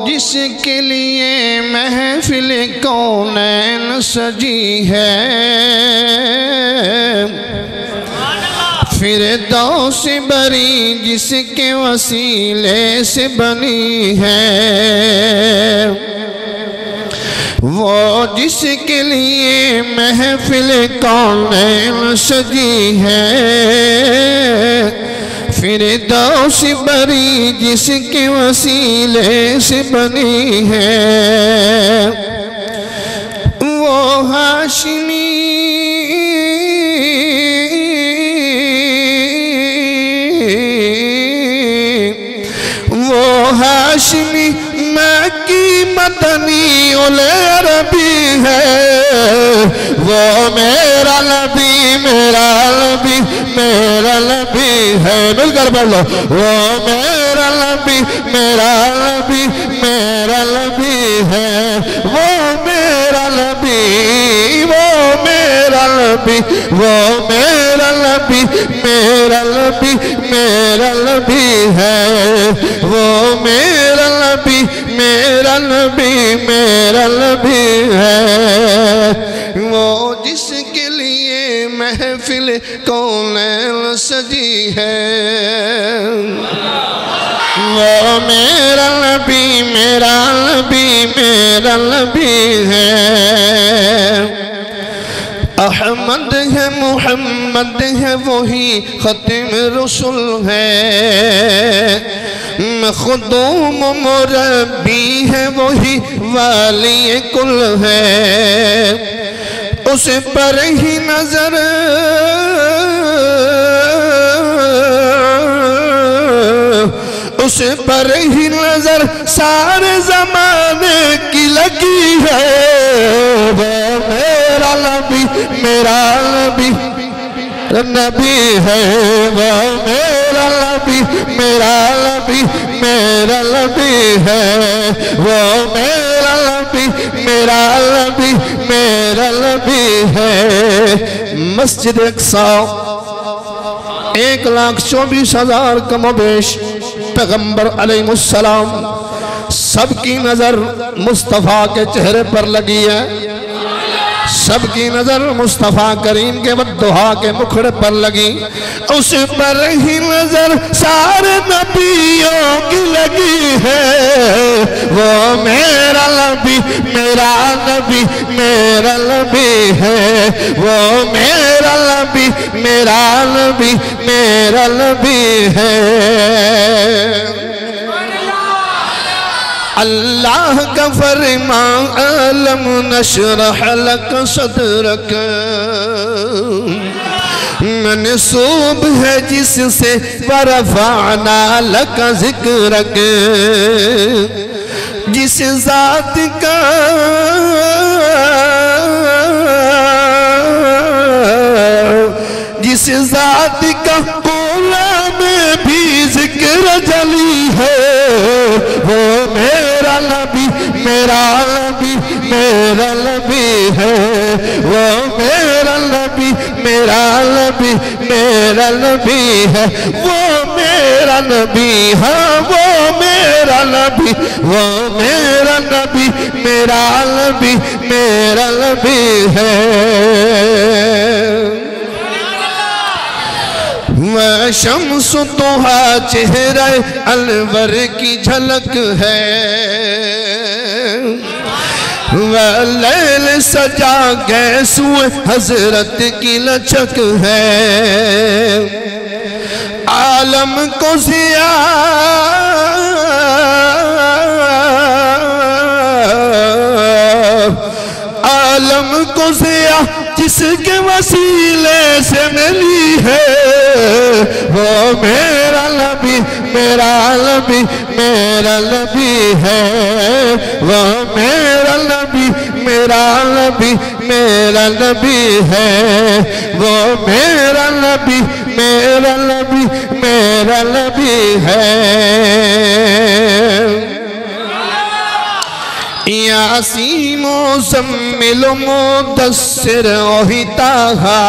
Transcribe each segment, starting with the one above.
जिसके लिए महफिल कौनैन सजी है, फिरदौस बरी जिसके वसीले से बनी है, वो जिसके लिए महफिल कौनैन सजी है, फिरदौस बरी जिसके वसीले से बनी है, वो हाशिमी हाशिमी मक्की मदनी उले अरबी है, वो मेरा नबी मेरा नबी मेरा नबी है। मिलकर पढ़ लो, वो मेरा नबी मेरा नबी मेरा नबी है, वो मेरा नबी वो मेरा नबी वो मेरा नबी मेरा नबी मेरा नबी है, वो मेरा नबी मेरा नबी मेरा नबी है, वो जिसके लिए महफिल कौनैन सजी है, वो मेरा नबी मेरा नबी मेरा नबी है। अहमद है मुहम्मद है वही खत्म रसूल है, मखदूम मुरब्बी है वही वाली कुल है, उस पर ही नजर उस पर ही नजर सारे जमाने की लगी है, वो मेरा नबी मेरा नबी नबी है, वो मेरा नबी मेरा नबी मेरा नबी है, वो मेरा नबी मेरा नबी मेरा नबी है। मस्जिद अक्सा 1,24,000 कमोबेश पैगंबर अलैहिस्सलाम सबकी नजर मुस्तफ़ा के चेहरे पर लगी है, सबकी नजर मुस्तफ़ा करीम के बद्दुआ के मुखड़े पर लगी, उस पर ही नजर सारे नबियों की लगी है, वो मेरा नबी मेरा नबी मेरा नबी है, वो मेरा नबी मेरा नबी मेरा नबी है। अल्लाह का फरमान अलम नशरह लक सदरक, मनसूब है जिससे वरफ़अना लक ज़िक्रक, जिस ज़ात का जिस ज़ात का कुरान में भी जिक्र जली है, वो मेरा नबी मेरा नबी मेरा नबी है, वो मेरा नबी मेरा नबी मेरा नबी है, वो मेरा नबी हाँ वो मेरा नबी वो मेरा नबी मेरा नबी मेरा नबी है। वह शम्स तोहा चेहरा अलवर की झलक है, वह लैल सजा गैसुए हजरत की लचक है, आलम को जिया आलम को जिया जिसके वसीले से मिली है, वो मेरा नबी मेरा नबी मेरा नबी है, वो मेरा नबी मेरा नबी मेरा नबी है, वो मेरा नबी मेरा नबी मेरा नबी है। यासीन मुज़म्मिल मुदस्सिर ओहिताहा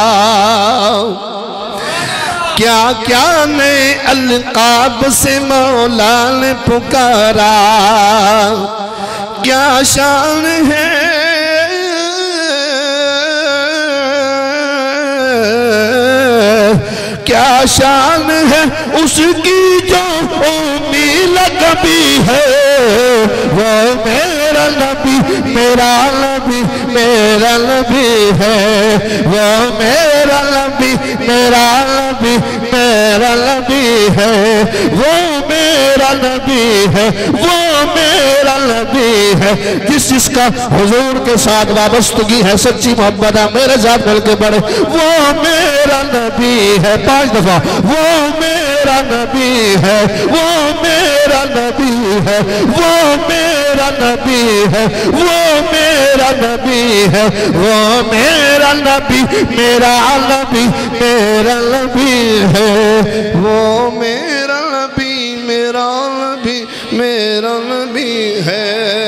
क्या क्या नए अलकाब से मौला ने पुकारा, क्या शान है क्या शान है उसकी जो उम्मीद कभी है। वो मेरा नबी मेरा नबी मेरा नबी है। वो मेरा नबी मेरा नबी मेरा नबी है। वो मेरा नबी है। वो मेरा नबी है। जिसका हुजूर के साथ वाबस्तगी है, सच्ची मोहब्बत है, मेरे साथ मिल के पढ़े। वो मेरा नबी है 5 दफा। वो मेरा नबी है। वो मेरा नबी है। वो मेरा नबी है। वो मेरा नबी है। वो मेरा नबी मेरा नबी मेरा नबी है। वो मेरा नबी मेरा नबी मेरा नबी है।